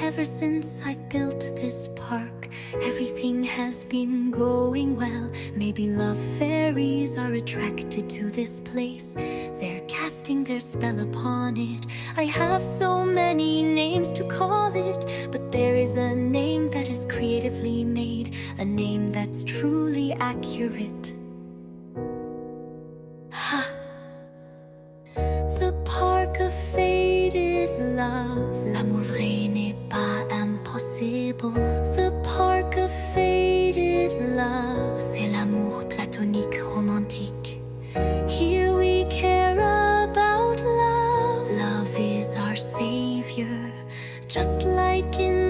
Ever since I've built this park, everything has been going well. Maybe love fairies are attracted to this place. They're casting their spell upon it. I have so many names to call it, but there is a name that is creatively made, a name that's truly accurate. Ha! The park of faded love. L'amour vrai n'est pas impossible. The park of faded love. C'est l'amour platonique romantique. Here we care about love. Love is our savior, just like in